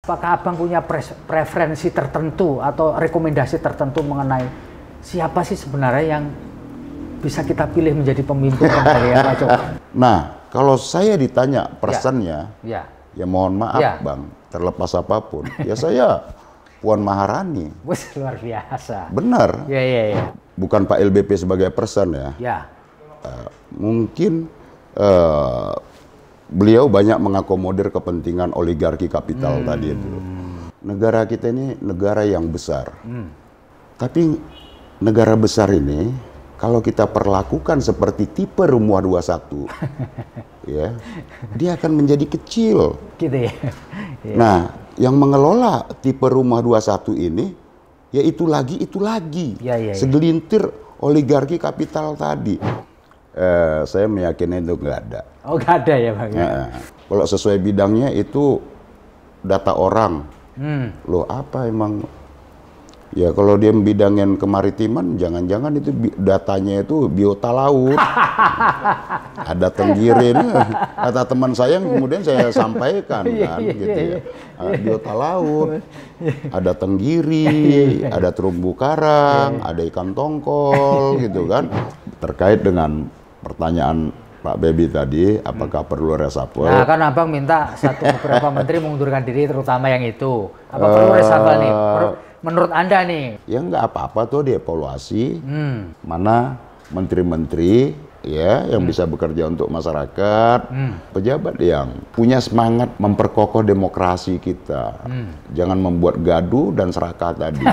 apakah Abang punya preferensi tertentu atau rekomendasi tertentu mengenai siapa sih sebenarnya yang bisa kita pilih menjadi pemimpin dari Pak Jokowi? Nah, kalau saya ditanya personnya, ya mohon maaf Bang, terlepas apapun, ya saya Puan Maharani. Wih, luar biasa. Benar. Ya. Bukan Pak LBP sebagai person ya. Mungkin beliau banyak mengakomodir kepentingan oligarki kapital tadi itu. Negara kita ini negara yang besar. Tapi negara besar ini kalau kita perlakukan seperti tipe Rumah 21, ya, dia akan menjadi kecil. Gitu ya. Nah, yang mengelola tipe Rumah 21 ini, ya itu lagi. Segelintir oligarki kapital tadi. Saya meyakini itu nggak ada. Oh, nggak ada ya Bang? Kalau sesuai bidangnya itu data orang. Loh apa emang? Ya kalau dia bidangin kemaritiman, jangan-jangan itu datanya itu biota laut. Ada tenggirin. Kata teman saya yang kemudian saya sampaikan kan, gitu ya. Biota laut, ada tenggiri, ada terumbu karang, ada ikan tongkol, gitu kan. Terkait dengan pertanyaan Pak Bebi tadi, apakah perlu reshuffle? Nah, kan Abang minta beberapa menteri mengundurkan diri, terutama yang itu. Apa perlu reshuffle nih? Menurut Anda nih? Ya nggak apa-apa tuh dievaluasi. Mana menteri-menteri ya yang bisa bekerja untuk masyarakat, pejabat yang punya semangat memperkokoh demokrasi kita. Jangan membuat gaduh dan serakah tadi.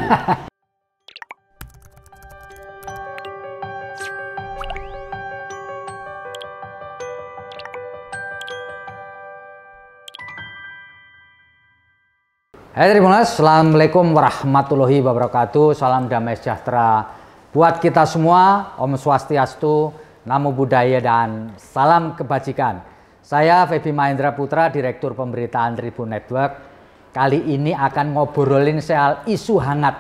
Hai Tribuners, Assalamualaikum warahmatullahi wabarakatuh. Salam damai sejahtera buat kita semua. Om Swastiastu, Namo Buddhaya, dan salam kebajikan. Saya Feby Mahendra Putra, Direktur Pemberitaan Tribun Network. Kali ini akan ngobrolin soal isu hangat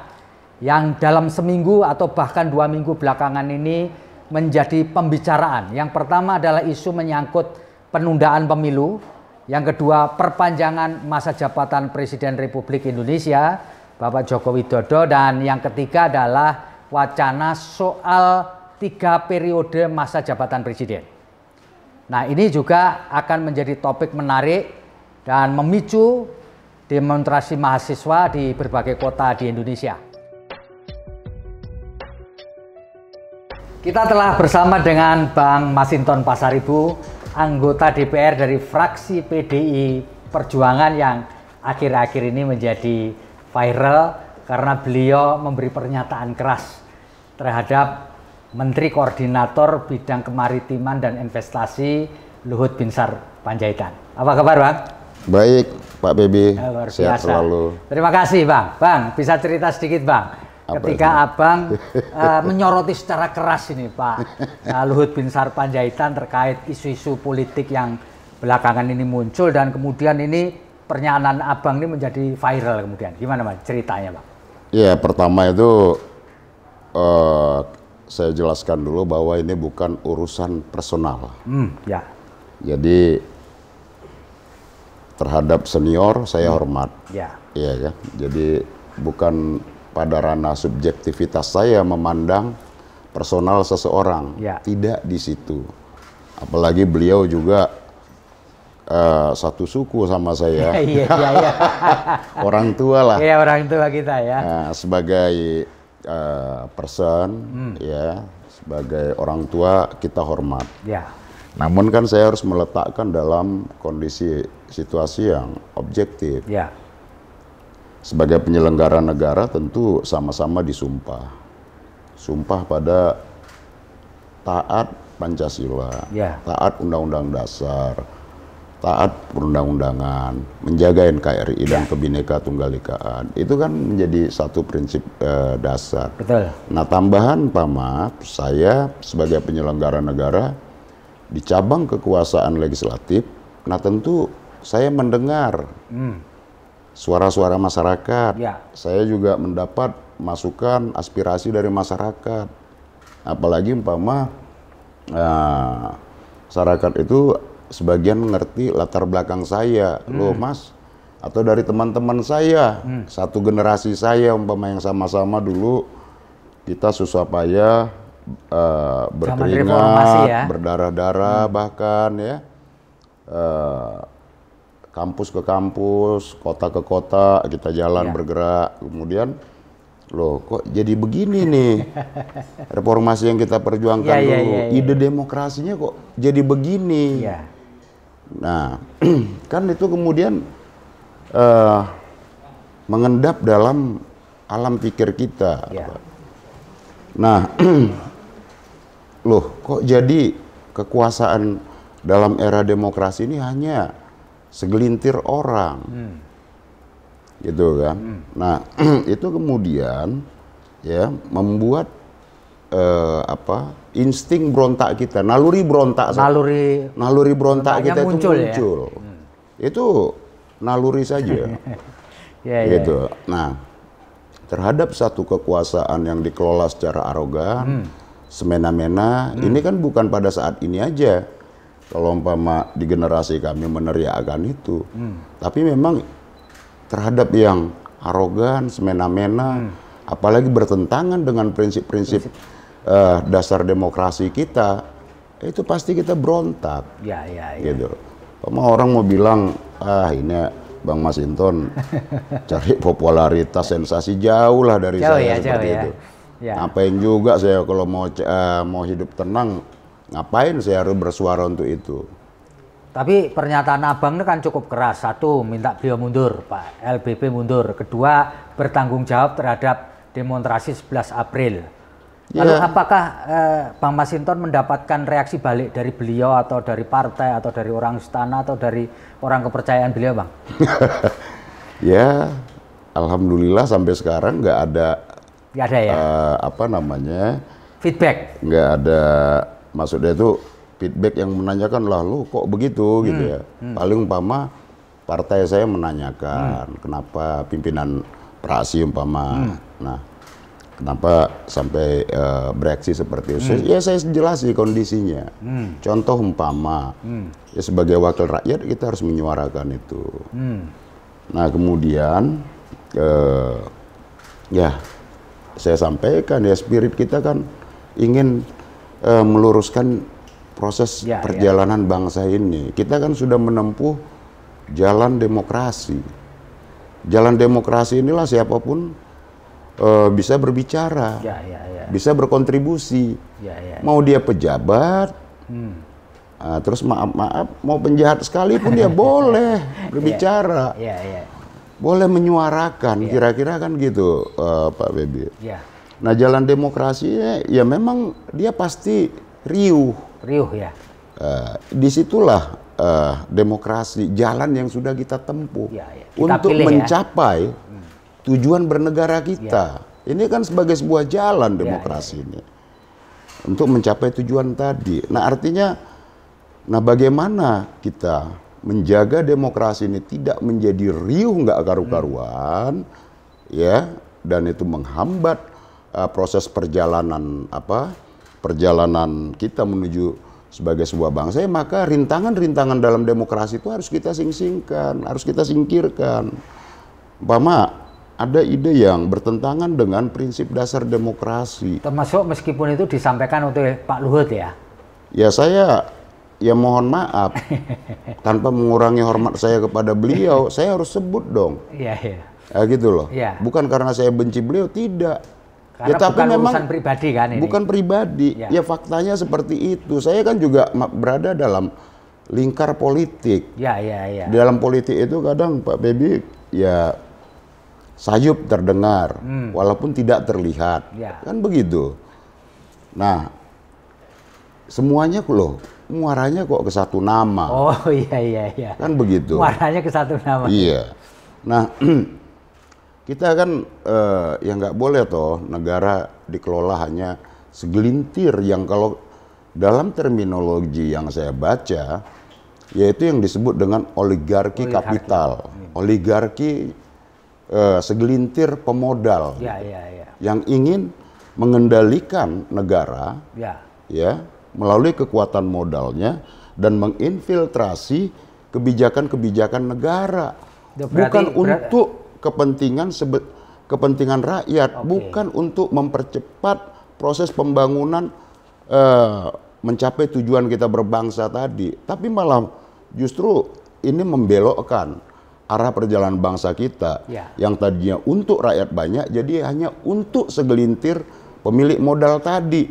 yang dalam seminggu atau bahkan 2 minggu belakangan ini menjadi pembicaraan. Yang pertama adalah isu menyangkut penundaan pemilu. Yang kedua, perpanjangan masa jabatan Presiden Republik Indonesia, Bapak Joko Widodo. Dan yang ketiga adalah wacana soal 3 periode masa jabatan Presiden. Nah, ini juga akan menjadi topik menarik dan memicu demonstrasi mahasiswa di berbagai kota di Indonesia. Kita telah bersama dengan Bang Masinton Pasaribu, anggota DPR dari fraksi PDI Perjuangan yang akhir-akhir ini menjadi viral karena beliau memberi pernyataan keras terhadap Menteri Koordinator Bidang Kemaritiman dan Investasi Luhut Binsar Panjaitan. Apa kabar Bang? Baik Pak Bebi, sehat selalu. Terima kasih Bang. Bang, bisa cerita sedikit Bang? Ketika Abang menyoroti secara keras ini Pak Luhut Binsar Panjaitan terkait isu-isu politik yang belakangan ini muncul, dan kemudian ini pernyataan Abang ini menjadi viral kemudian. Gimana Mas ceritanya Pak? Iya, pertama itu saya jelaskan dulu bahwa ini bukan urusan personal. Ya. Jadi terhadap senior saya hormat. Ya. Iya kan? Jadi bukan pada ranah subjektivitas saya memandang personal seseorang, tidak di situ. Apalagi beliau juga satu suku sama saya, orang tua lah. Iya, orang tua kita ya. Sebagai person, ya, sebagai orang tua kita hormat. Ya. Namun kan saya harus meletakkan dalam kondisi situasi yang objektif. Ya. Sebagai penyelenggara negara tentu sama-sama disumpah. Sumpah pada taat Pancasila, taat Undang-Undang Dasar, taat perundang-undangan, menjaga NKRI dan Kebhinneka Tunggal Ikaan. Itu kan menjadi satu prinsip dasar. Betul. Nah, tambahan Pak Mat, saya sebagai penyelenggara negara di cabang kekuasaan legislatif, nah tentu saya mendengar suara-suara masyarakat. Saya juga mendapat masukan, aspirasi dari masyarakat. Apalagi umpama masyarakat itu sebagian mengerti latar belakang saya. Loh Mas, atau dari teman-teman saya, satu generasi saya umpama yang sama-sama dulu kita susah payah berkeringat, ya, berdarah-darah bahkan ya, kampus ke kampus, kota ke kota kita jalan bergerak, kemudian loh kok jadi begini nih reformasi yang kita perjuangkan dulu, ide demokrasinya kok jadi begini. Nah kan itu kemudian mengendap dalam alam pikir kita. Nah loh kok jadi kekuasaan dalam era demokrasi ini hanya segelintir orang. Gitu kan. Nah, itu kemudian ya membuat insting berontak kita, naluri berontak kita itu muncul. Itu naluri saja. Gitu. Nah, terhadap satu kekuasaan yang dikelola secara arogan, semena-mena, ini kan bukan pada saat ini aja. Kalau umpama di generasi kami meneriakkan itu, tapi memang terhadap yang arogan, semena-mena, apalagi bertentangan dengan prinsip-prinsip dasar demokrasi kita, itu pasti kita berontak. Gitu. Orang mau bilang, ini Bang Masinton cari popularitas, sensasi jauh lah dari saya seperti itu. Ngapain juga saya kalau mau hidup tenang, ngapain saya harus bersuara untuk itu? Tapi pernyataan Abang ini kan cukup keras. Satu, minta beliau mundur, Pak LBP mundur. Kedua, bertanggung jawab terhadap demonstrasi 11 April. Lalu apakah Bang Masinton mendapatkan reaksi balik dari beliau atau dari partai atau dari orang istana atau dari orang kepercayaan beliau, Bang? Ya, alhamdulillah sampai sekarang nggak ada feedback. Nggak ada, maksudnya itu feedback yang menanyakan lah lu kok begitu gitu ya. Paling umpama partai saya menanyakan kenapa pimpinan praksi umpama, nah kenapa sampai bereaksi seperti itu. Ya saya jelaskan kondisinya. Contoh umpama, ya sebagai wakil rakyat kita harus menyuarakan itu. Nah kemudian ya saya sampaikan ya spirit kita kan ingin meluruskan proses perjalanan bangsa ini. Kita kan sudah menempuh jalan demokrasi. Jalan demokrasi inilah siapapun bisa berbicara, bisa berkontribusi. Mau dia pejabat, terus maaf mau penjahat sekalipun dia boleh berbicara, boleh menyuarakan. Kira-kira kan gitu, Pak Bebi. Nah jalan demokrasinya ya memang dia pasti riuh ya. Disitulah demokrasi, jalan yang sudah kita tempuh kita untuk mencapai tujuan bernegara kita. Ini kan sebagai sebuah jalan demokrasi ini untuk mencapai tujuan tadi. Nah artinya, nah bagaimana kita menjaga demokrasi ini tidak menjadi riuh nggak karu-karuan, ya, dan itu menghambat proses perjalanan perjalanan kita menuju sebagai sebuah bangsa, ya, maka rintangan-rintangan dalam demokrasi itu harus kita singkirkan, harus kita singkirkan. Umpama ada ide yang bertentangan dengan prinsip dasar demokrasi. Termasuk meskipun itu disampaikan oleh Pak Luhut ya? Ya saya, ya mohon maaf, tanpa mengurangi hormat saya kepada beliau, saya harus sebut dong. Ya gitu loh. Bukan karena saya benci beliau, tidak. Karena ya, tapi bukan memang urusan pribadi kan ini. Bukan pribadi, ya faktanya seperti itu. Saya kan juga berada dalam lingkar politik. Dalam politik itu kadang Pak Bebi ya sayup terdengar, walaupun tidak terlihat, kan begitu. Nah, semuanya loh, muaranya kok ke satu nama. Oh iya. Kan begitu. Muaranya ke satu nama. Iya. Nah. Kita kan ya nggak boleh toh negara dikelola hanya segelintir yang kalau dalam terminologi yang saya baca yaitu yang disebut dengan oligarki kapital, oligarki segelintir pemodal yang ingin mengendalikan negara ya melalui kekuatan modalnya dan menginfiltrasi kebijakan-kebijakan negara. bukan untuk kepentingan rakyat, bukan untuk mempercepat proses pembangunan mencapai tujuan kita berbangsa tadi, tapi malah justru ini membelokkan arah perjalanan bangsa kita yang tadinya untuk rakyat banyak jadi hanya untuk segelintir pemilik modal tadi,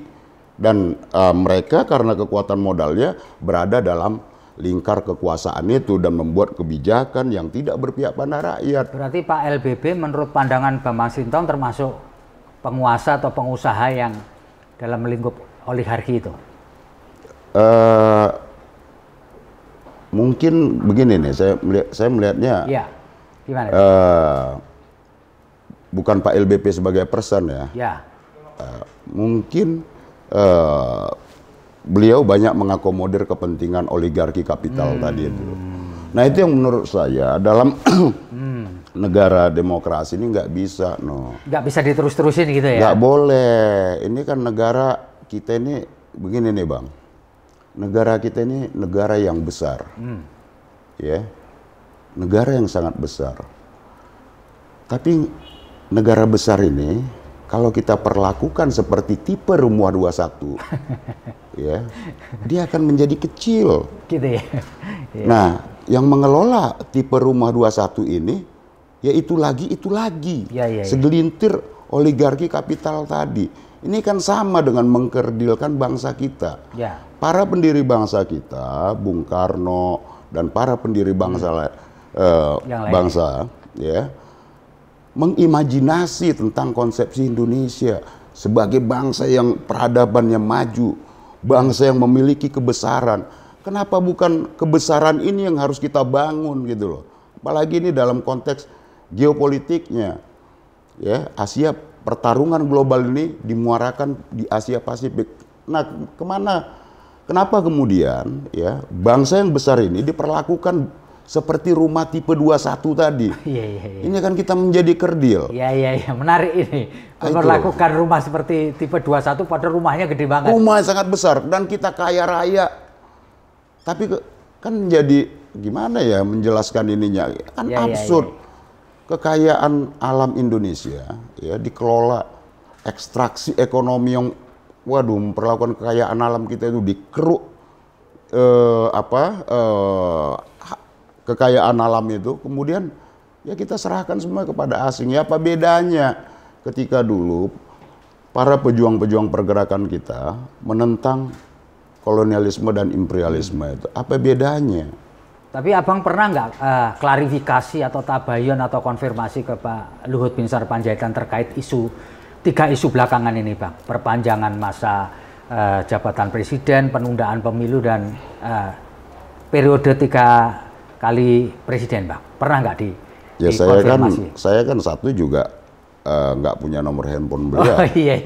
dan mereka karena kekuatan modalnya berada dalam lingkar kekuasaan itu dan membuat kebijakan yang tidak berpihak pada rakyat. Berarti Pak LBB menurut pandangan Bang Masinton termasuk penguasa atau pengusaha yang dalam lingkup oligarki itu? Mungkin begini nih, saya melihatnya. Iya. Gimana? Bukan Pak LBP sebagai person ya. Ya. Mungkin beliau banyak mengakomodir kepentingan oligarki kapital tadi itu. Nah itu yang menurut saya dalam negara demokrasi ini nggak bisa, nggak bisa diterus-terusin gitu ya? Nggak boleh. Ini kan negara kita ini begini nih Bang. Negara kita ini negara yang besar, ya, negara yang sangat besar. Tapi negara besar ini kalau kita perlakukan seperti tipe Rumah 21, ya, dia akan menjadi kecil. Gitu ya. Nah, yang mengelola tipe Rumah 21 ini, ya itu lagi, segelintir oligarki kapital tadi. Ini kan sama dengan mengkerdilkan bangsa kita. Ya. Para pendiri bangsa kita, Bung Karno dan para pendiri bangsa bangsa, ya, mengimajinasi tentang konsepsi Indonesia sebagai bangsa yang peradabannya maju, bangsa yang memiliki kebesaran. Kenapa bukan kebesaran ini yang harus kita bangun gitu loh? Apalagi ini dalam konteks geopolitiknya, ya, Asia, pertarungan global ini dimuarakan di Asia Pasifik. Nah, kenapa kemudian ya bangsa yang besar ini diperlakukan seperti rumah tipe 21 tadi? Iya. Ini kan kita menjadi kerdil. Iya, menarik ini. Memperlakukan rumah seperti tipe 21 padahal rumahnya gede banget. Rumah sangat besar dan kita kaya raya. Tapi kan jadi gimana ya menjelaskan ininya? Kan absurd. Kekayaan alam Indonesia ya dikelola, ekstraksi ekonomi yang memperlakukan kekayaan alam kita itu dikeruk kekayaan alam itu kemudian ya kita serahkan semua kepada asing. Ya apa bedanya ketika dulu para pejuang-pejuang pergerakan kita menentang kolonialisme dan imperialisme itu, apa bedanya? Tapi Abang pernah nggak klarifikasi atau tabayun atau konfirmasi ke Pak Luhut Binsar Panjaitan terkait tiga isu belakangan ini, Bang? Perpanjangan masa jabatan presiden, penundaan pemilu, dan periode 3 kali presiden, Bang. Pernah nggak dikonfirmasi? Saya kan satu juga nggak punya nomor handphone beliau. Oh, iya.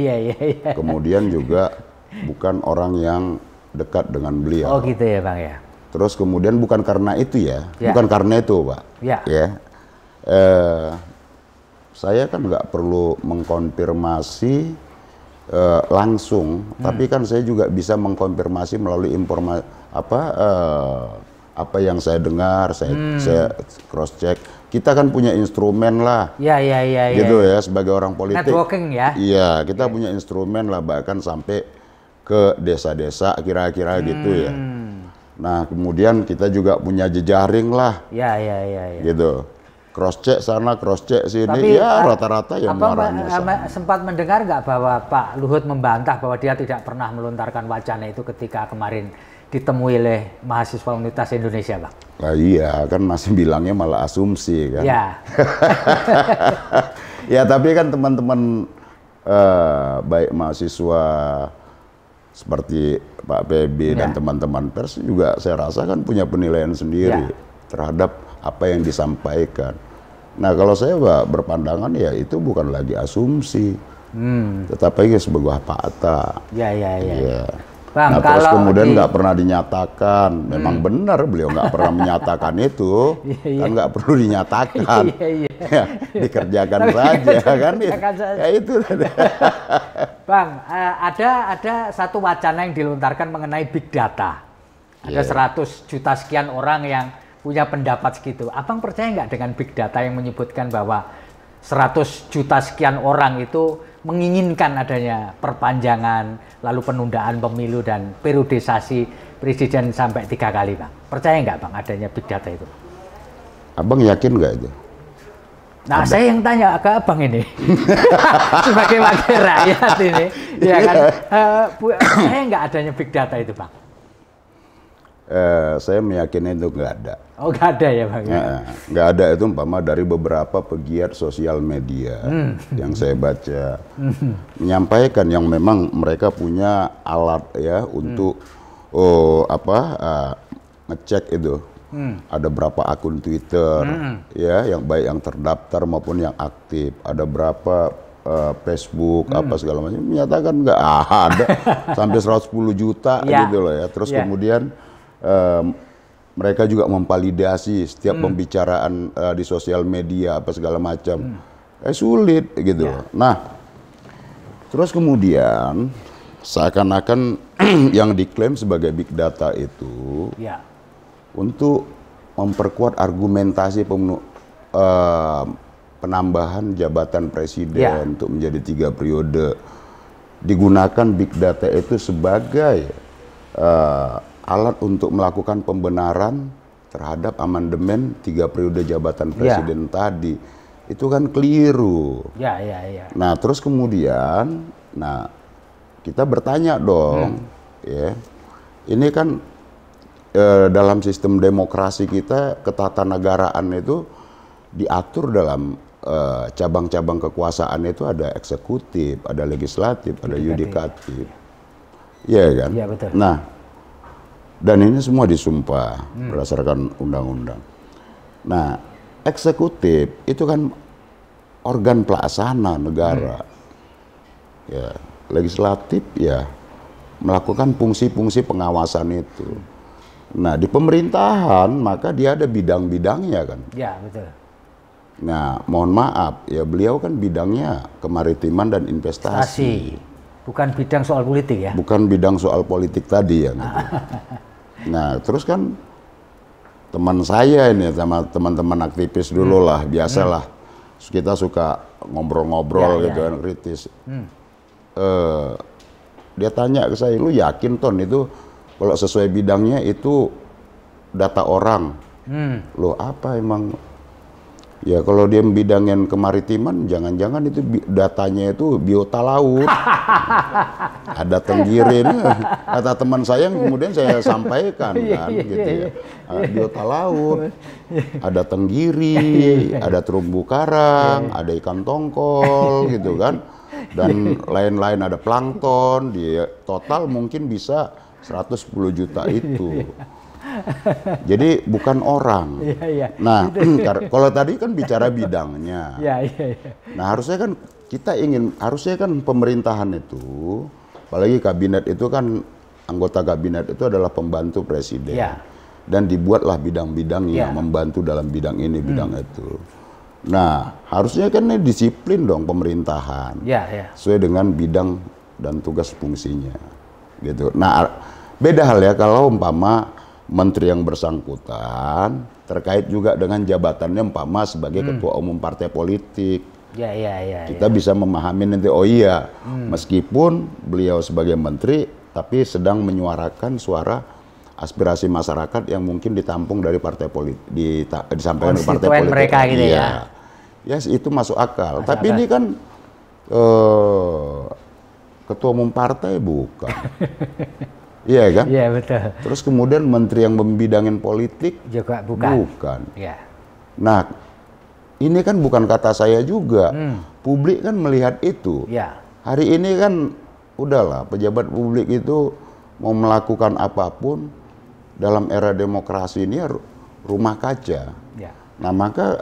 Kemudian juga bukan orang yang dekat dengan beliau. Oh gitu ya Bang ya. Terus kemudian bukan karena itu bukan karena itu Pak. Ya. Saya kan nggak perlu mengkonfirmasi langsung, tapi kan saya juga bisa mengkonfirmasi melalui informasi apa yang saya dengar, saya cross check. Kita kan punya instrumen lah. Gitu ya sebagai orang politik. Networking ya. Iya, kita punya instrumen lah bahkan sampai ke desa-desa kira-kira gitu ya. Nah, kemudian kita juga punya jejaring lah. Gitu. Cross check sana, cross check sini. Tapi, ya rata-rata ya muaranya sama. Sempat mendengar nggak bahwa Pak Luhut membantah bahwa dia tidak pernah melontarkan wacana itu ketika kemarin ditemui oleh mahasiswa Universitas Indonesia, Bang? Nah, iya, kan masih bilangnya malah asumsi kan. Ya. Ya, tapi kan teman-teman baik mahasiswa seperti Pak PB dan teman-teman pers juga saya rasa kan punya penilaian sendiri terhadap apa yang disampaikan. Nah, kalau saya berpandangan ya itu bukan lagi asumsi, tetapi sebuah fakta. Ya. Bang, nah, terus kemudian nggak pernah dinyatakan, memang benar beliau nggak pernah menyatakan itu, kan nggak perlu dinyatakan, ya, dikerjakan saja kan, ya itu. Bang, ada satu wacana yang dilontarkan mengenai big data. Ada 100 juta sekian orang yang punya pendapat segitu. Abang percaya nggak dengan big data yang menyebutkan bahwa 100 juta sekian orang itu menginginkan adanya perpanjangan, lalu penundaan pemilu dan periodisasi presiden sampai 3 kali, Bang? Percaya nggak, Bang, adanya big data itu? Abang yakin nggak itu? Nah, ada. Saya yang tanya ke Abang ini sebagai wakil rakyat ini, ya kan? Saya nggak adanya big data itu, Bang. Saya meyakini itu nggak ada. Oh, nggak ada ya, Bang? Nggak ada itu umpama dari beberapa pegiat sosial media yang saya baca menyampaikan yang memang mereka punya alat ya untuk ngecek itu. Ada berapa akun Twitter ya yang baik yang terdaftar maupun yang aktif, ada berapa Facebook apa segala macam, menyatakan nggak ada sampai 110 juta gitu loh ya. Terus kemudian mereka juga memvalidasi setiap pembicaraan di sosial media apa segala macam. Sulit gitu loh. Nah, terus kemudian seakan-akan yang diklaim sebagai big data itu untuk memperkuat argumentasi penambahan jabatan presiden untuk menjadi 3 periode, digunakan big data itu sebagai alat untuk melakukan pembenaran terhadap amandemen 3 periode jabatan presiden tadi. Itu kan keliru. Nah, terus kemudian, kita bertanya dong, ya, ini kan dalam sistem demokrasi kita, ketatanegaraan itu diatur dalam cabang-cabang kekuasaan itu ada eksekutif, ada legislatif, ada yudikatif. Iya kan? Iya, betul. Nah, dan ini semua disumpah berdasarkan undang-undang. Nah, eksekutif itu kan organ pelaksana negara. Ya, legislatif ya melakukan fungsi-fungsi pengawasan itu. Nah, di pemerintahan maka dia ada bidang-bidangnya kan. Ya, betul. Nah, mohon maaf ya, beliau kan bidangnya kemaritiman dan investasi. Bukan bidang soal politik ya? Bukan bidang soal politik tadi ya. Gitu. Nah, terus kan teman saya ini sama teman-teman aktivis dulu lah, biasalah. Kita suka ngobrol-ngobrol gitu kan, kritis. Dia tanya ke saya, lu yakin Ton itu kalau sesuai bidangnya itu data orang? Loh apa emang? Ya kalau dia bidangin kemaritiman, jangan-jangan itu datanya itu biota laut. Ada tenggirin. Kata teman saya yang kemudian saya sampaikan kan, gitu ya. Biota laut, ada tenggiri, ada terumbu karang, ada ikan tongkol, gitu kan. Dan lain-lain, ada plankton. Dia total mungkin bisa 110 juta itu. Jadi bukan orang. Nah, kalau tadi kan bicara bidangnya. Nah, harusnya kan harusnya kan pemerintahan itu, apalagi kabinet itu kan, anggota kabinet itu adalah pembantu presiden. Dan dibuatlah bidang-bidangnya, membantu dalam bidang ini, bidang itu. Nah, harusnya kan ini disiplin dong pemerintahan. Sesuai dengan bidang dan tugas fungsinya. Gitu. Nah, beda hal ya kalau umpama menteri yang bersangkutan terkait juga dengan jabatannya umpama sebagai ketua umum partai politik. Kita bisa memahami nanti, oh iya, meskipun beliau sebagai menteri tapi sedang menyuarakan suara aspirasi masyarakat yang mungkin ditampung dari partai politik, disampaikan ke partai politik mereka gitu ya. Ya, itu masuk akal. Tapi ini kan ketua umum partai bukan. Iya kan? Iya, betul. Terus kemudian menteri yang membidangin politik juga bukan. Nah, ini kan bukan kata saya juga. Publik kan melihat itu. Hari ini kan udahlah, pejabat publik itu mau melakukan apapun dalam era demokrasi ini rumah kaca. Nah, maka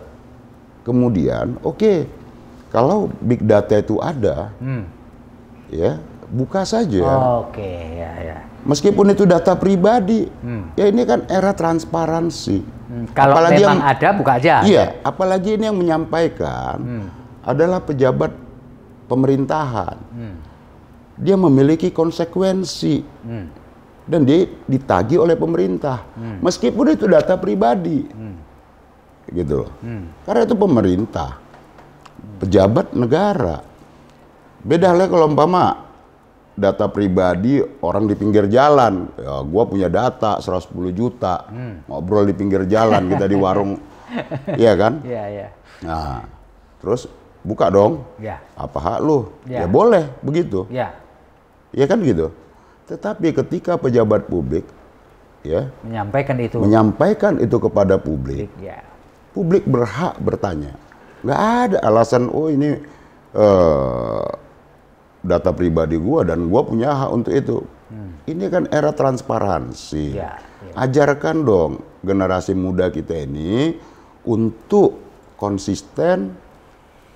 kemudian kalau big data itu ada, ya buka saja. Meskipun itu data pribadi, ya ini kan era transparansi. Kalau apalagi memang ada, buka aja. Iya, apalagi ini yang menyampaikan adalah pejabat pemerintahan. Dia memiliki konsekuensi. dan dia ditagih oleh pemerintah, meskipun itu data pribadi, gitu loh. Karena itu pemerintah, pejabat negara. Beda halnya kalau umpama data pribadi orang di pinggir jalan, ya gua punya data 110 juta, ngobrol di pinggir jalan, kita di warung, iya kan? Iya, iya. Nah, terus buka dong, Ya. apa hak lu? Ya. Ya boleh begitu, Ya. ya kan gitu. Tetapi ketika pejabat publik, ya, menyampaikan itu kepada publik, ya. publik berhak bertanya. Nggak ada alasan, oh ini data pribadi gua dan gua punya hak untuk itu. Ini kan era transparansi. Ya, ya. Ajarkan dong generasi muda kita ini untuk konsisten,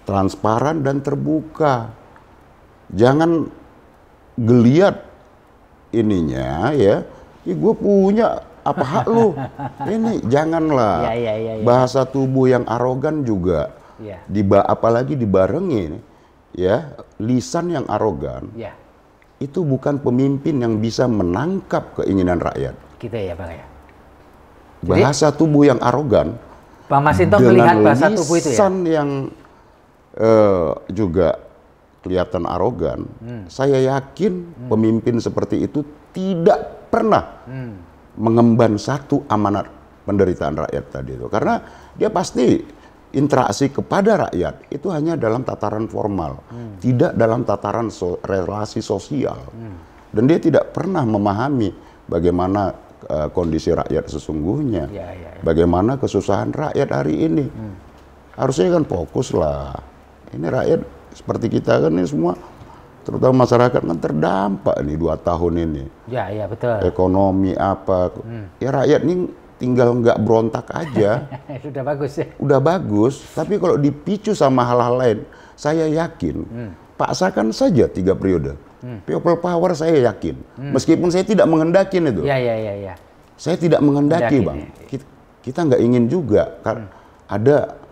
transparan dan terbuka. Jangan geliat ininya ya. Gue punya apa hak lu? Ini janganlah. Ya. Bahasa tubuh yang arogan juga. Ya. Apalagi dibarengi ya, lisan yang arogan. Ya. Itu bukan pemimpin yang bisa menangkap keinginan rakyat. Gitu ya, Bang ya. Bahasa tubuh yang arogan. Bang Masinton melihat bahasa tubuh itu ya. Lisan yang juga kelihatan arogan. Saya yakin pemimpin seperti itu tidak pernah mengemban satu amanat penderitaan rakyat tadi itu. Karena dia pasti interaksi kepada rakyat itu hanya dalam tataran formal, tidak dalam tataran relasi sosial. Dan dia tidak pernah memahami bagaimana kondisi rakyat sesungguhnya, bagaimana kesusahan rakyat hari ini. Harusnya kan fokus lah. Ini rakyat seperti kita kan ini semua, terutama masyarakat kan terdampak nih 2 tahun ini. Ya, betul. Ekonomi apa, ya rakyat ini tinggal nggak berontak aja. Sudah bagus ya. Udah bagus, tapi kalau dipicu sama hal-hal lain, saya yakin paksakan saja 3 periode. People power saya yakin, meskipun saya tidak menghendakin itu. Ya. Saya tidak menghendaki, Bang. Kita nggak ingin juga ada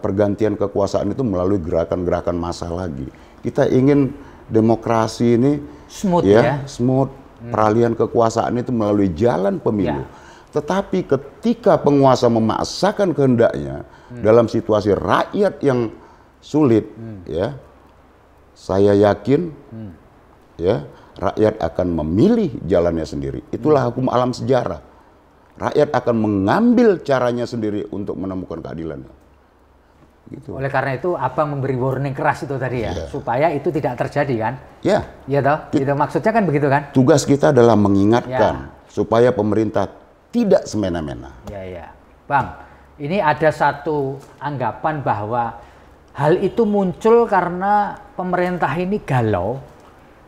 pergantian kekuasaan itu melalui gerakan-gerakan massa lagi. Kita ingin demokrasi ini smooth smooth, peralihan kekuasaan itu melalui jalan pemilu. Tetapi ketika penguasa memaksakan kehendaknya dalam situasi rakyat yang sulit, ya, saya yakin, ya, rakyat akan memilih jalannya sendiri. Itulah hukum alam sejarah. Rakyat akan mengambil caranya sendiri untuk menemukan keadilan. Gitu. Oleh karena itu, Abang memberi warning keras itu tadi ya, supaya itu tidak terjadi kan? Ya. Iya toh? Itu maksudnya kan begitu kan? Tugas kita adalah mengingatkan supaya pemerintah tidak semena-mena. Ya. Bang, ini ada satu anggapan bahwa hal itu muncul karena pemerintah ini galau,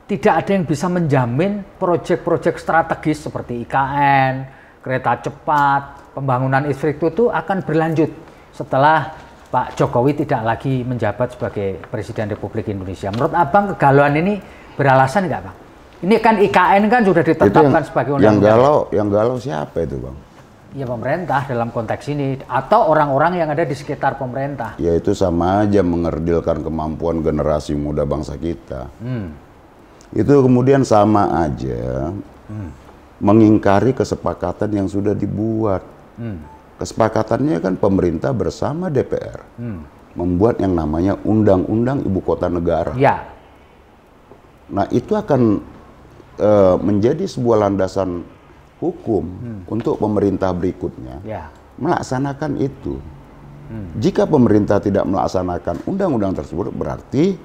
tidak ada yang bisa menjamin proyek-proyek strategis seperti IKN, kereta cepat, pembangunan infrastruktur itu akan berlanjut setelah Pak Jokowi tidak lagi menjabat sebagai Presiden Republik Indonesia. Menurut Abang kegalauan ini beralasan nggak, Bang? Ini kan IKN kan sudah ditetapkan sebagai undang-undang. Yang galau siapa itu, Bang? Ya pemerintah dalam konteks ini, atau orang-orang yang ada di sekitar pemerintah. Ya itu sama aja mengerdilkan kemampuan generasi muda bangsa kita. Itu kemudian sama aja mengingkari kesepakatan yang sudah dibuat. Kesepakatannya kan pemerintah bersama DPR membuat yang namanya Undang-Undang Ibu Kota Negara. Ya. Nah itu akan menjadi sebuah landasan hukum untuk pemerintah berikutnya melaksanakan itu. Jika pemerintah tidak melaksanakan undang-undang tersebut, berarti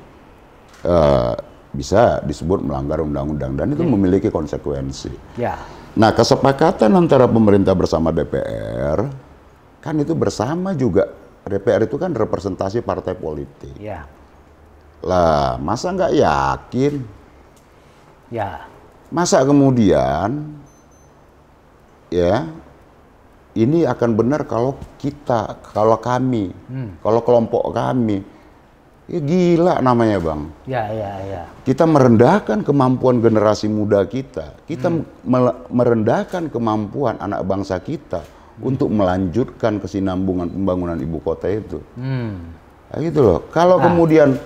bisa disebut melanggar undang-undang dan itu memiliki konsekuensi. Nah, kesepakatan antara pemerintah bersama DPR kan itu bersama juga. DPR itu kan representasi partai politik. Lah, masa nggak yakin? Masa kemudian ya ini akan benar kalau kita, kalau kami, kalau kelompok kami, ya gila namanya, Bang. Kita merendahkan kemampuan generasi muda kita merendahkan kemampuan anak bangsa kita untuk melanjutkan kesinambungan pembangunan ibu kota itu. Nah, gitu loh. Kalau kemudian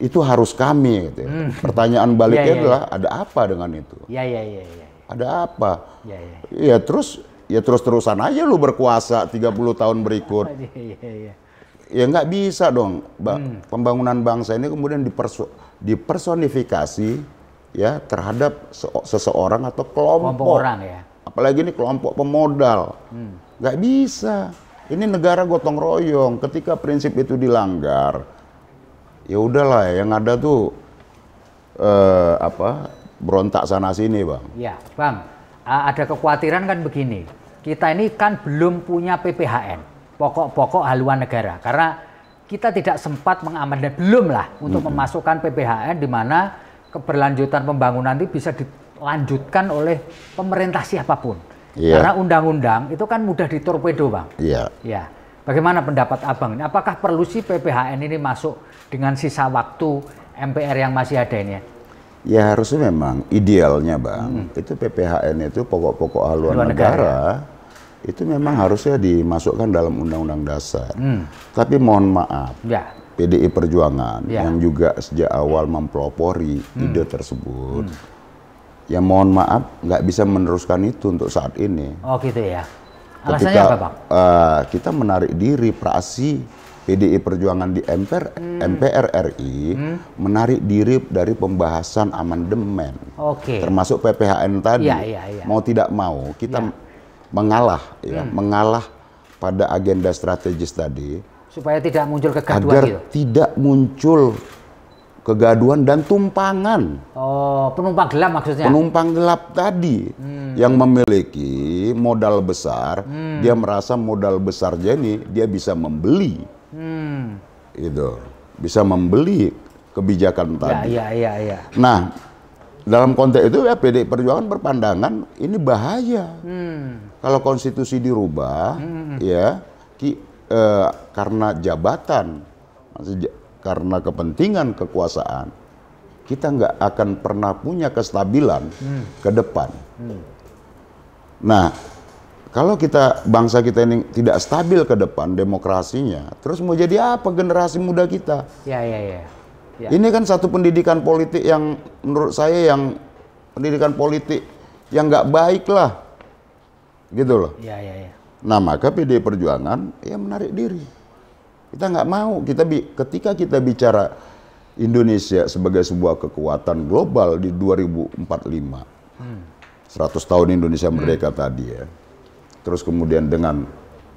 itu harus kami. Gitu ya. Pertanyaan baliknya adalah ada apa dengan itu? Iya. Ada apa? Iya. Ya terus-terusan aja lu berkuasa 30 tahun berikut. Iya. Ya nggak bisa dong. Pembangunan bangsa ini kemudian dipersonifikasi ya terhadap seseorang atau kelompok orang ya. Apalagi ini kelompok pemodal. Nggak bisa. Ini negara gotong royong. Ketika prinsip itu dilanggar, ya udahlah. Yang ada tuh berontak sana sini, Bang. Ya, Bang. Ada kekhawatiran kan begini. Kita ini kan belum punya PPHN, pokok-pokok haluan negara, karena kita tidak sempat mengamandemen, belum lah untuk memasukkan PPHN di mana keberlanjutan pembangunan itu bisa dilanjutkan oleh pemerintah siapapun. Karena undang-undang itu kan mudah ditorpedo, Bang. Iya. Ya. Bagaimana pendapat Abang ini? Apakah perlu sih PPHN ini masuk dengan sisa waktu MPR yang masih ada ini? Ya harusnya memang idealnya, Bang. Itu PPHN itu pokok-pokok haluan negara. Itu memang harusnya dimasukkan dalam Undang-Undang Dasar. Tapi mohon maaf, PDI Perjuangan yang juga sejak awal mempelopori ide tersebut, ya mohon maaf nggak bisa meneruskan itu untuk saat ini. Oh gitu ya. Alasannya apa, Bang? Kita menarik diri, praksi PDI Perjuangan di MPR RI menarik diri dari pembahasan amandemen, termasuk PPHN tadi. Mau tidak mau kita mengalah pada agenda strategis tadi supaya tidak muncul kegaduhan agar gitu. Tidak muncul kegaduhan dan tumpangan. Oh, penumpang gelap maksudnya. Penumpang gelap tadi yang memiliki modal besar, dia merasa modal besarnya ini dia bisa membeli. Itu bisa membeli kebijakan tadi. Iya. Nah, dalam konteks itu ya PDI Perjuangan berpandangan ini bahaya. Kalau konstitusi dirubah, ya karena jabatan, karena kepentingan kekuasaan, kita nggak akan pernah punya kestabilan ke depan. Nah, kalau bangsa kita ini tidak stabil ke depan demokrasinya, terus mau jadi apa generasi muda kita? Iya. Ini kan satu pendidikan politik yang menurut saya pendidikan politik yang nggak baik lah, gitu loh. Iya. Nah maka PDI Perjuangan ya menarik diri. Kita nggak mau. Ketika kita bicara Indonesia sebagai sebuah kekuatan global di 2045, 100 tahun Indonesia merdeka tadi ya. Terus kemudian dengan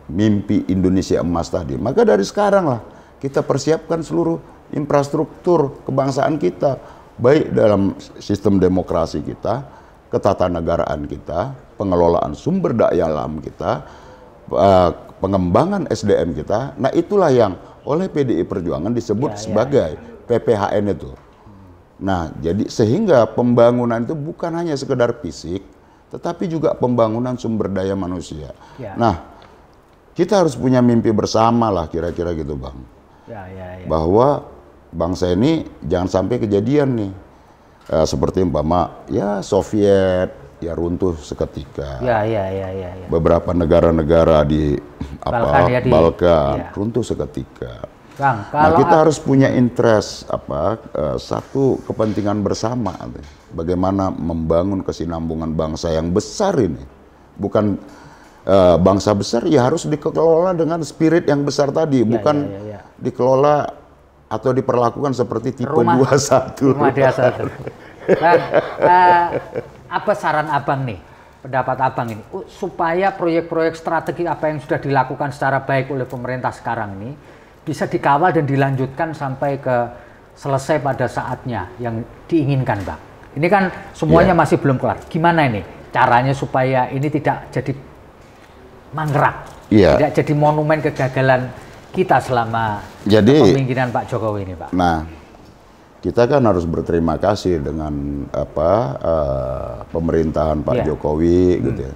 mimpi Indonesia emas tadi, maka dari sekarang lah kita persiapkan seluruh infrastruktur kebangsaan kita, baik dalam sistem demokrasi kita, ketatanegaraan kita, pengelolaan sumber daya alam kita, pengembangan SDM kita. Nah itulah yang oleh PDI Perjuangan disebut sebagai PPHN itu. Nah jadi sehingga pembangunan itu bukan hanya sekedar fisik, tetapi juga pembangunan sumber daya manusia. Nah kita harus punya mimpi bersama lah kira-kira gitu, Bang. Bahwa bangsa ini jangan sampai kejadian nih seperti umpama ya Soviet ya runtuh seketika. Beberapa negara-negara di Balkan runtuh seketika. Bang, nah kita harus punya interest satu kepentingan bersama, bagaimana membangun kesinambungan bangsa yang besar ini. Bukan bangsa besar ya harus dikelola dengan spirit yang besar tadi, bukan dikelola atau diperlakukan seperti tipe 21. Bang, apa saran Abang nih, pendapat Abang ini, supaya proyek-proyek strategi apa yang sudah dilakukan secara baik oleh pemerintah sekarang ini bisa dikawal dan dilanjutkan sampai ke selesai pada saatnya yang diinginkan, Bang? Ini kan semuanya masih belum kelar. Gimana ini caranya supaya ini tidak jadi mangkrak, tidak jadi monumen kegagalan kita selama kepemimpinan Pak Jokowi ini, Pak? Nah, kita kan harus berterima kasih dengan pemerintahan Pak Jokowi, gitu ya.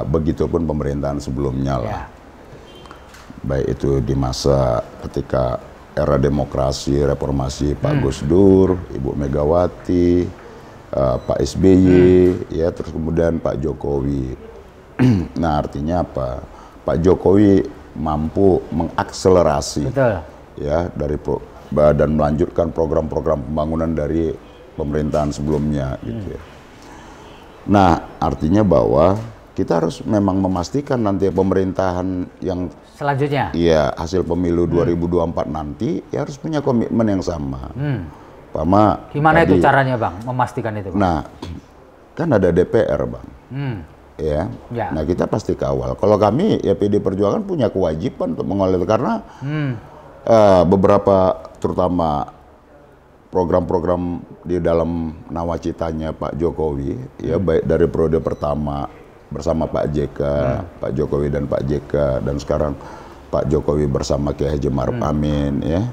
Begitupun pemerintahan sebelumnya lah. Baik itu di masa ketika era demokrasi, reformasi Pak Gus Dur, Ibu Megawati, Pak SBY, ya terus kemudian Pak Jokowi. Nah artinya apa? Pak Jokowi mampu mengakselerasi ya dari dan melanjutkan program-program pembangunan dari pemerintahan sebelumnya gitu ya. Nah, artinya bahwa kita harus memang memastikan nanti pemerintahan yang selanjutnya, iya, hasil pemilu 2024 nanti ya harus punya komitmen yang sama. Gimana tadi, itu caranya Bang, memastikan itu Bang? Nah, kan ada DPR Bang. Ya. Nah, kita pasti kawal. Kalau kami ya PD Perjuangan punya kewajiban untuk mengawal karena beberapa terutama program-program di dalam nawacitanya Pak Jokowi ya, baik dari periode pertama bersama Pak JK, Pak Jokowi dan Pak JK, dan sekarang Pak Jokowi bersama Kiai Haji Ma'ruf Amin ya.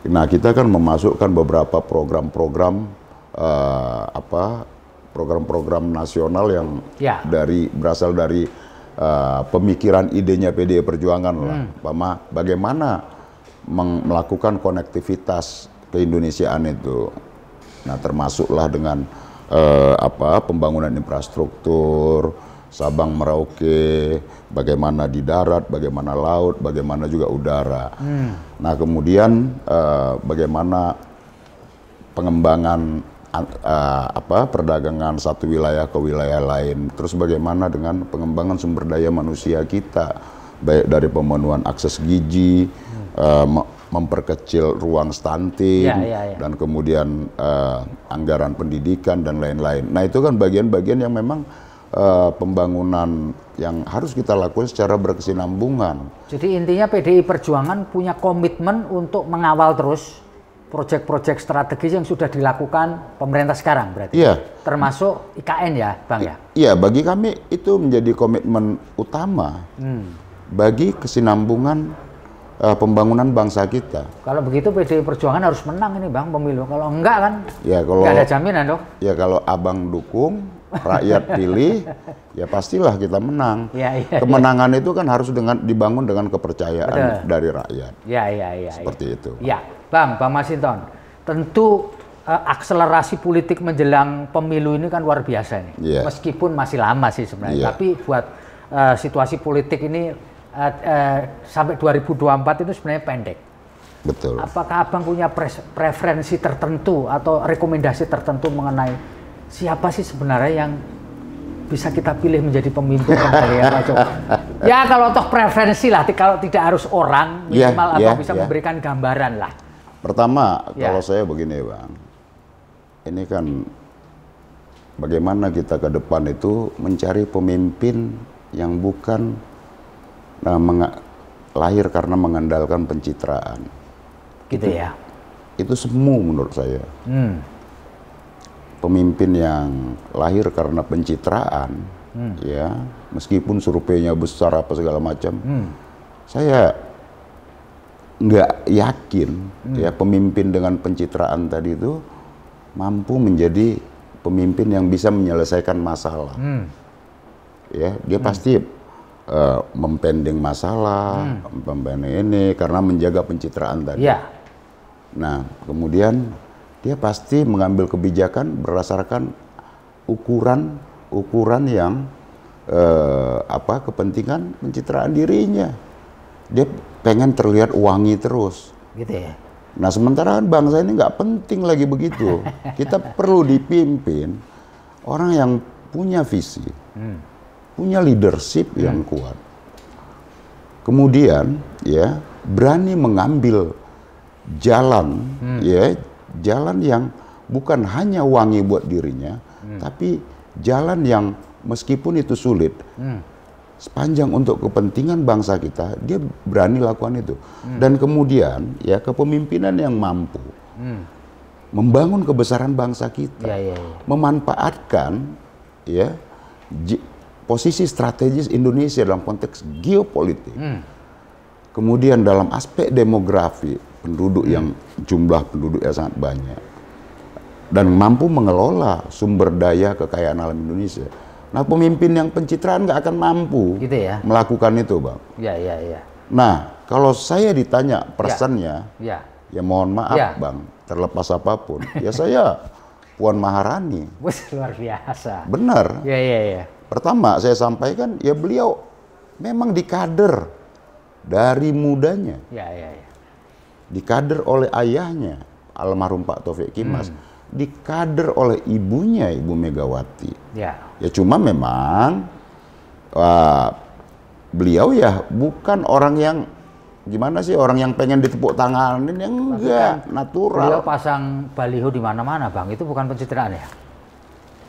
Nah, kita kan memasukkan beberapa program-program program-program nasional yang berasal dari pemikiran idenya PDI Perjuangan lah. Bagaimana melakukan konektivitas keindonesiaan itu. Nah, termasuklah dengan pembangunan infrastruktur Sabang Merauke, bagaimana di darat, bagaimana laut, bagaimana juga udara. Nah, kemudian bagaimana pengembangan perdagangan satu wilayah ke wilayah lain. Terus bagaimana dengan pengembangan sumber daya manusia kita, baik dari pemenuhan akses gizi, memperkecil ruang stunting, dan kemudian anggaran pendidikan dan lain-lain. Nah, itu kan bagian-bagian yang memang pembangunan yang harus kita lakukan secara berkesinambungan. Jadi intinya PDI Perjuangan punya komitmen untuk mengawal terus proyek-proyek strategis yang sudah dilakukan pemerintah sekarang berarti? Iya. Termasuk IKN ya Bang ya? Iya, bagi kami itu menjadi komitmen utama bagi kesinambungan pembangunan bangsa kita. Kalau begitu PDI Perjuangan harus menang ini Bang pemilu. Kalau enggak kan ya, kalau enggak ada jaminan dong. Ya kalau abang dukung, rakyat pilih, ya pastilah kita menang. Kemenangan itu kan harus dibangun dengan kepercayaan dari rakyat. Seperti itu. Ya, Bang Masinton, tentu akselerasi politik menjelang pemilu ini kan luar biasa nih. Meskipun masih lama sih sebenarnya, tapi buat situasi politik ini sampai 2024 itu sebenarnya pendek. Betul. Apakah Abang punya preferensi tertentu atau rekomendasi tertentu mengenai siapa sih sebenarnya yang bisa kita pilih menjadi pemimpin dari Pak Jokowi? Ya kalau toh preferensi lah, kalau tidak harus orang, minimal Abang bisa memberikan gambaran lah. Pertama, kalau saya begini Bang, ini kan bagaimana kita ke depan itu mencari pemimpin yang bukan lahir karena mengandalkan pencitraan. Gitu ya? Itu semu menurut saya. Pemimpin yang lahir karena pencitraan, ya meskipun surveinya besar apa segala macam, saya nggak yakin ya pemimpin dengan pencitraan tadi itu mampu menjadi pemimpin yang bisa menyelesaikan masalah. Ya, dia pasti mempending masalah, mempending ini karena menjaga pencitraan tadi. Nah, kemudian dia pasti mengambil kebijakan berdasarkan ukuran yang kepentingan pencitraan dirinya. Dia pengen terlihat wangi terus. Gitu ya. Nah, sementara kan bangsa ini nggak penting lagi begitu. Kita perlu dipimpin orang yang punya visi, punya leadership yang kuat. Kemudian ya berani mengambil jalan jalan yang bukan hanya wangi buat dirinya, tapi jalan yang meskipun itu sulit, sepanjang untuk kepentingan bangsa kita, dia berani lakukan itu. Dan kemudian ya kepemimpinan yang mampu membangun kebesaran bangsa kita, memanfaatkan ya posisi strategis Indonesia dalam konteks geopolitik. Kemudian dalam aspek demografi, penduduk yang jumlah penduduknya sangat banyak, dan mampu mengelola sumber daya kekayaan alam Indonesia. Nah, pemimpin yang pencitraan nggak akan mampu melakukan itu, Bang. Nah, kalau saya ditanya persennya, ya mohon maaf, Bang, terlepas apapun, ya saya Puan Maharani. Luar biasa. Benar. Pertama, saya sampaikan, ya beliau memang dikader dari mudanya. dikader oleh ayahnya, almarhum Pak Taufik Kimas, dikader oleh ibunya, Ibu Megawati. Ya cuma memang beliau ya bukan orang yang gimana sih, orang yang pengen ditepuk tanganin, yang enggak, natural. Beliau pasang baliho di mana-mana, Bang. Itu bukan pencitraan ya?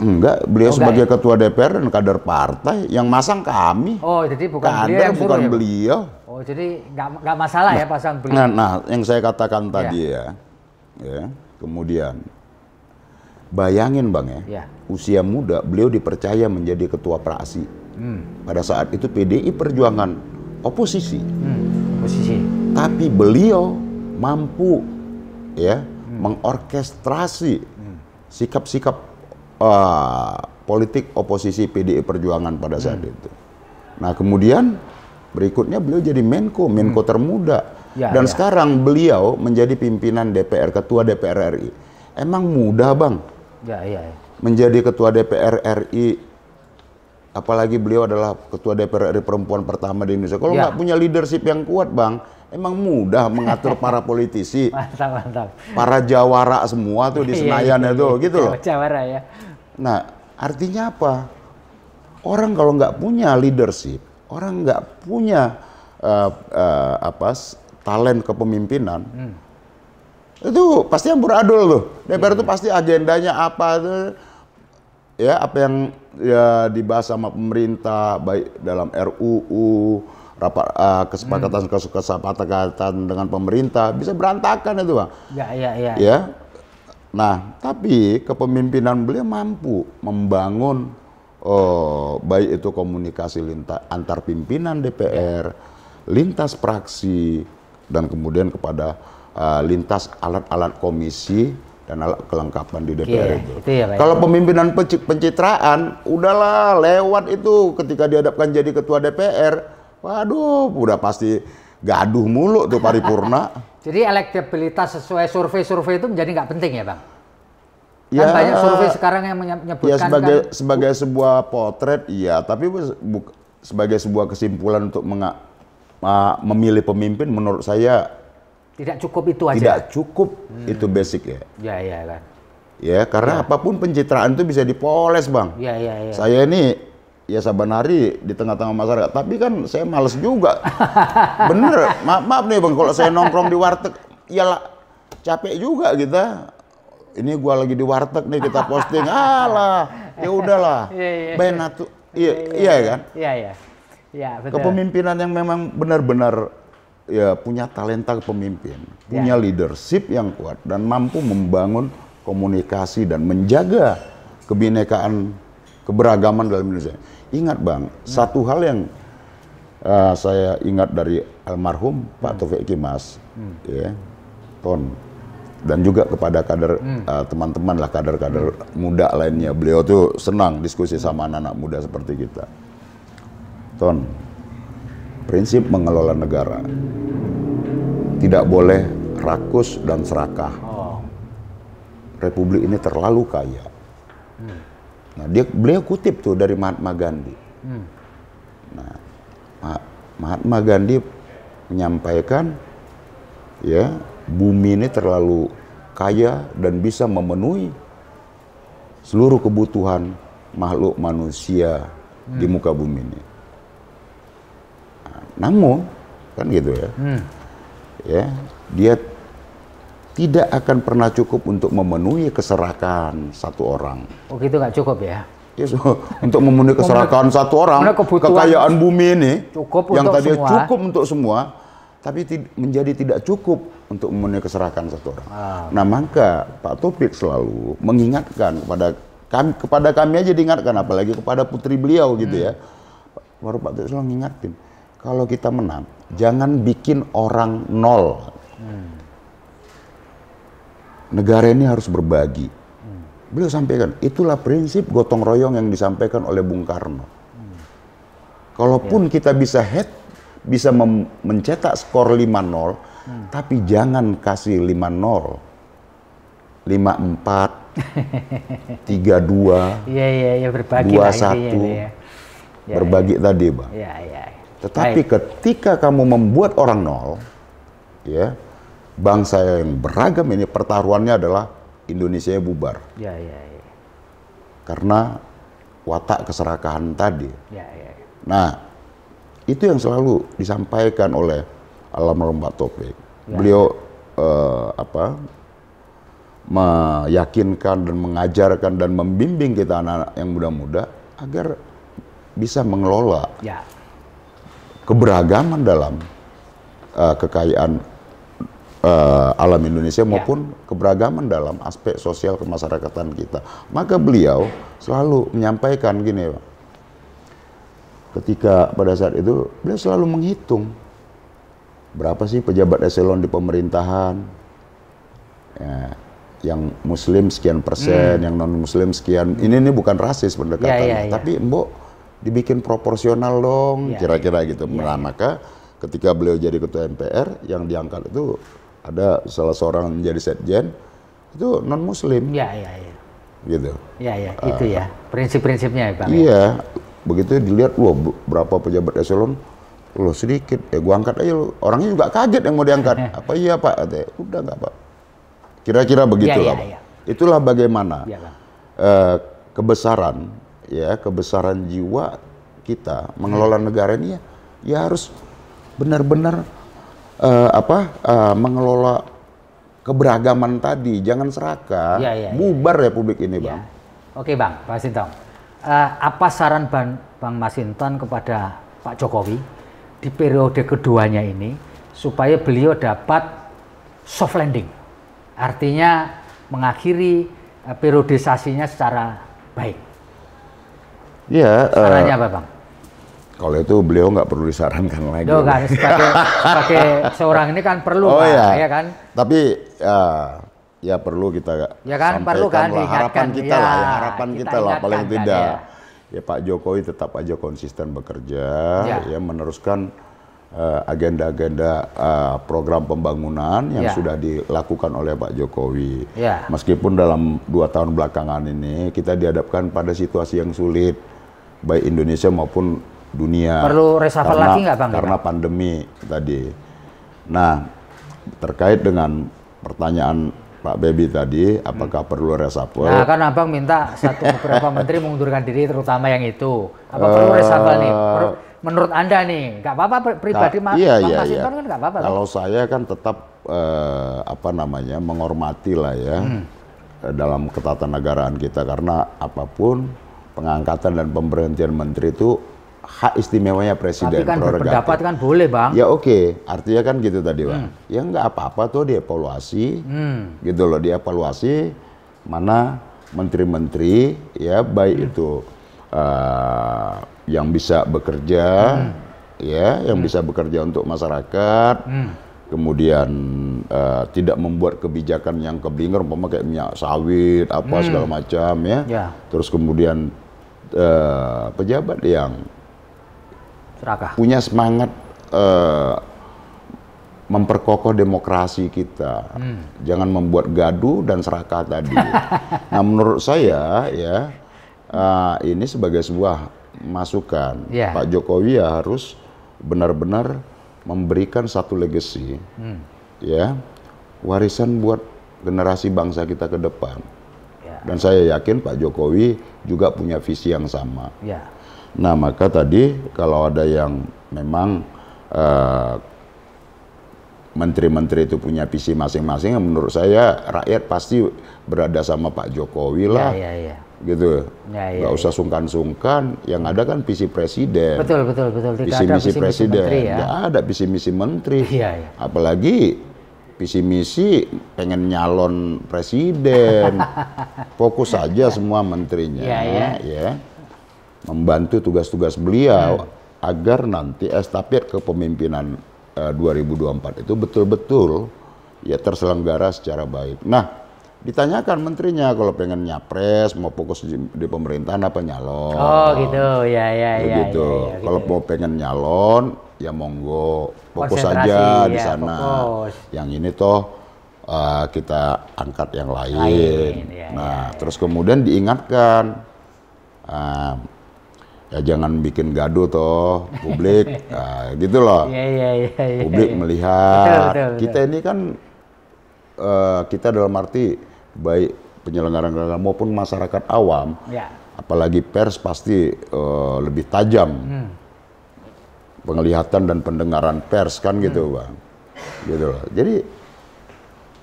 Enggak, beliau sebagai ketua DPR dan kader partai, yang masang kami. Oh, jadi bukan kader, beliau yang suruh, bukan ya, beliau. Oh, jadi nggak masalah ya pasang beliau. Nah, yang saya katakan tadi ya, kemudian bayangin Bang ya, usia muda beliau dipercaya menjadi ketua praksi. Pada saat itu PDI Perjuangan oposisi. Tapi beliau mampu ya mengorkestrasi sikap-sikap politik oposisi PDI Perjuangan pada saat itu. Nah, kemudian berikutnya beliau jadi Menko termuda. Dan sekarang beliau menjadi pimpinan DPR, ketua DPR RI. Emang mudah, Bang? Menjadi ketua DPR RI, apalagi beliau adalah ketua DPR RI perempuan pertama di Indonesia. Kalau nggak punya leadership yang kuat, Bang, emang mudah mengatur para politisi. Mantap. Para jawara semua tuh di Senayan itu, gitu loh. Jawara ya. Nah, artinya apa? Orang kalau nggak punya leadership, orang nggak punya talent kepemimpinan, itu pasti amburadul tuh. DPR itu pasti agendanya apa tuh, ya apa yang ya dibahas sama pemerintah, baik dalam RUU, rapat kesepakatan dengan pemerintah, bisa berantakan itu, Bang. Ya. Nah, tapi kepemimpinan beliau mampu membangun baik itu komunikasi antar pimpinan DPR, lintas fraksi, dan kemudian kepada lintas alat-alat komisi dan alat kelengkapan di DPR itu. Kalau pemimpinan pencitraan, udahlah lewat itu ketika dihadapkan jadi ketua DPR. Waduh, udah pasti gaduh mulu tuh paripurna. Jadi elektabilitas sesuai survei-survei itu menjadi nggak penting ya, Bang? Kan banyak survei sekarang yang menyebutkan ya sebagai sebuah potret, iya. Tapi sebagai sebuah kesimpulan untuk memilih pemimpin, menurut saya tidak cukup itu aja. Tidak cukup, itu basic ya. Iya kan. Ya, karena apapun pencitraan itu bisa dipoles, Bang. Iya. Saya ini ya saban hari di tengah-tengah masyarakat, tapi kan saya males juga. Bener, maaf nih Bang, kalau saya nongkrong di warteg, ya capek juga kita. Ini gua lagi di warteg nih, kita posting, alah, ya udahlah. Iya kan? Iya, betul. Kepemimpinan yang memang benar-benar ya punya talenta kepemimpin, punya leadership yang kuat dan mampu membangun komunikasi dan menjaga kebinekaan, keberagaman dalam Indonesia. Ingat Bang, satu hal yang saya ingat dari almarhum Pak Taufik Kimas, ya, dan juga kepada kader teman-teman lah, kader-kader muda lainnya. Beliau tuh senang diskusi sama anak-anak muda seperti kita. Prinsip mengelola negara tidak boleh rakus dan serakah. Republik ini terlalu kaya. Nah, beliau kutip tuh dari Mahatma Gandhi. Nah, Mahatma Gandhi menyampaikan, ya, bumi ini terlalu kaya dan bisa memenuhi seluruh kebutuhan makhluk manusia di muka bumi ini. Nah, namun, kan gitu ya, ya, dia tidak akan pernah cukup untuk memenuhi keserakan satu orang. Oh gitu, nggak cukup ya? Untuk memenuhi keserakan satu orang, kekayaan bumi ini yang tadinya cukup untuk semua, tapi menjadi tidak cukup untuk memenuhi keserakan satu orang. Nah, maka Pak Taufik selalu mengingatkan kepada kami aja diingatkan, apalagi kepada putri beliau gitu ya. Baru Pak Taufik selalu ngingatin, kalau kita menang, jangan bikin orang nol. Negara ini harus berbagi. Beliau sampaikan, itulah prinsip gotong royong yang disampaikan oleh Bung Karno. Kalaupun kita bisa mencetak skor 5-0, tapi jangan kasih 5-0, 5-4, 3-2, Iya, berbagi 2-1, berbagi tadi, Bang. Tetapi ketika kamu membuat orang nol, ya, bangsa yang beragam ini pertaruhannya adalah Indonesia bubar. Ya, ya, ya. Karena watak keserakahan tadi. Ya, ya, ya. Nah, itu yang selalu disampaikan oleh almarhum Pak Taufik. Ya. Beliau meyakinkan dan mengajarkan dan membimbing kita anak-anak yang muda-muda agar bisa mengelola keberagaman dalam kekayaan alam Indonesia maupun keberagaman dalam aspek sosial kemasyarakatan kita. Maka beliau selalu menyampaikan gini, Pak. Ketika pada saat itu beliau selalu menghitung berapa sih pejabat eselon di pemerintahan, ya, yang Muslim sekian persen, yang non Muslim sekian. Ini bukan rasis pendekatannya, tapi mbok dibikin proporsional dong, kira-kira gitu. Nah, maka ketika beliau jadi ketua MPR, yang diangkat itu ada salah seorang menjadi sekjen itu non Muslim. Gitu. Itu ya prinsip-prinsipnya, Bang. Iya, begitu dilihat, wah berapa pejabat eselon, loh sedikit, gua angkat aja lo. Orangnya juga kaget yang mau diangkat. Apa iya Pak? Udah nggak Pak. Kira-kira begitulah. Itulah bagaimana kebesaran jiwa kita mengelola negara ini ya harus benar-benar mengelola keberagaman tadi, jangan serakah, bubar Republik ini, Bang. Oke, Bang Masinton. Apa saran Bang Masinton kepada Pak Jokowi di periode keduanya ini supaya beliau dapat soft landing? Artinya mengakhiri periodisasinya secara baik. Ya. Sarannya apa, Bang? Kalau itu beliau nggak perlu disarankan lagi. Loh, kan sebagai seorang ini kan perlu, Pak, ya kan? Tapi ya perlu kita kan, perlu kan lah, harapan kita lah, harapan kita lah paling kan, tidak. Ya Pak Jokowi tetap aja konsisten bekerja, ya meneruskan agenda-agenda program pembangunan yang sudah dilakukan oleh Pak Jokowi. Meskipun dalam 2 tahun belakangan ini kita dihadapkan pada situasi yang sulit, baik Indonesia maupun dunia. Perlu reshuffle lagi nggak, Bang? Karena pandemi tadi. Nah, terkait dengan pertanyaan Pak Bebi tadi, apakah perlu reshuffle? Nah, kan Abang minta beberapa menteri mengundurkan diri, terutama yang itu. Apa perlu reshuffle nih? Menurut Anda nih, nggak apa-apa pribadi Bang Masinton kan nggak apa-apa. Kalau saya kan tetap menghormati lah ya dalam ketatanegaraan kita, karena apapun pengangkatan dan pemberhentian menteri itu hak istimewanya presiden. Tapi kan berpendapat kan boleh, Bang. Ya oke, artinya kan gitu tadi, Bang. Ya nggak apa-apa tuh dievaluasi, gitu loh, dievaluasi mana menteri-menteri ya baik itu yang bisa bekerja, ya, yang bisa bekerja untuk masyarakat, kemudian tidak membuat kebijakan yang kebingungan, umpama kayak minyak sawit apa segala macam ya. Terus kemudian pejabat yang serakah, punya semangat memperkokoh demokrasi kita, jangan membuat gaduh dan serakah tadi. Nah, menurut saya ya ini sebagai sebuah masukan, Pak Jokowi ya harus benar-benar memberikan satu legacy, ya, warisan buat generasi bangsa kita ke depan. Dan saya yakin Pak Jokowi juga punya visi yang sama. Nah, maka tadi kalau ada yang memang menteri-menteri itu punya visi masing-masing, menurut saya rakyat pasti berada sama Pak Jokowi lah, gitu. Nggak usah sungkan-sungkan. Yang ada kan visi presiden. Betul. Visi misi presiden. Nggak ada visi misi menteri. Apalagi visi misi pengen nyalon presiden. Fokus saja semua menterinya, ya. Membantu tugas-tugas beliau agar nanti estafet kepemimpinan 2024 itu betul-betul ya terselenggara secara baik. Nah, ditanyakan menterinya kalau pengen nyapres, mau fokus di pemerintahan apa nyalon. Oh gitu, ya. Begitu. Kalau mau pengen nyalon, ya monggo, fokus saja di sana. Yang ini toh kita angkat yang lain. Terus kemudian diingatkan, ya jangan bikin gaduh toh publik, gitu loh. Publik melihat. Betul. Kita ini kan kita dalam arti baik penyelenggara negara maupun masyarakat awam, apalagi pers pasti lebih tajam penglihatan dan pendengaran pers kan gitu Bang, gitu loh. Jadi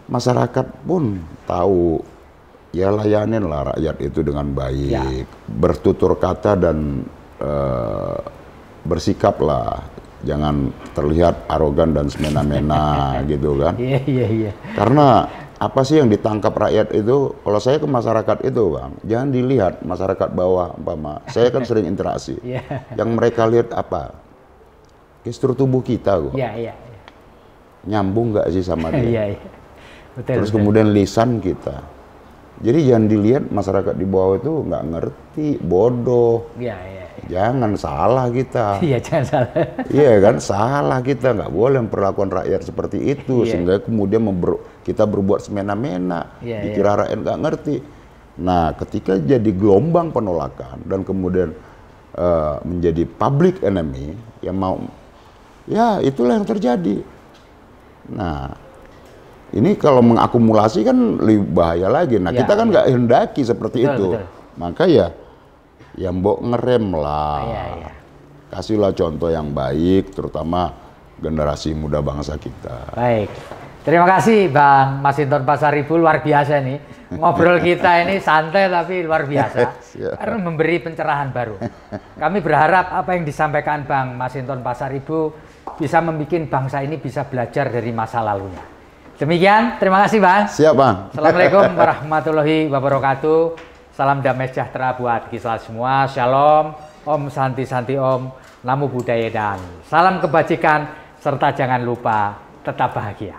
masyarakat pun tahu ya, layanin lah rakyat itu dengan baik, bertutur kata dan bersikaplah, jangan terlihat arogan dan semena-mena gitu kan. Karena apa sih yang ditangkap rakyat itu? Kalau saya ke masyarakat itu Bang, jangan dilihat masyarakat bawah umpama. Saya kan sering interaksi. Yang mereka lihat apa? Gestur tubuh kita kok. Nyambung nggak sih sama dia? Terus kemudian lisan kita. Jadi jangan dilihat masyarakat di bawah itu nggak ngerti, bodoh. Jangan salah kita. Jangan salah. Iya kan, salah kita, nggak boleh memperlakukan rakyat seperti itu sehingga kemudian kita berbuat semena-mena, dikira rakyat nggak ngerti. Nah, ketika jadi gelombang penolakan dan kemudian menjadi public enemy, yang mau, ya itulah yang terjadi. Nah, ini kalau mengakumulasi kan lebih bahaya lagi. Nah, kita kan nggak hendaki seperti itu. Maka ya mbok ngerem lah. Kasihlah contoh yang baik, terutama generasi muda bangsa kita. Baik. Terima kasih Bang Masinton Pasaribu, luar biasa nih. Ngobrol kita ini santai tapi luar biasa. Karena memberi pencerahan baru. Kami berharap apa yang disampaikan Bang Masinton Pasaribu bisa membuat bangsa ini bisa belajar dari masa lalunya. Demikian, terima kasih Bang. Siap Bang. Assalamualaikum warahmatullahi wabarakatuh. Salam damai sejahtera buat kita semua. Shalom, Om Santi Santi Om, Namo Buddhaya dan salam kebajikan serta jangan lupa tetap bahagia.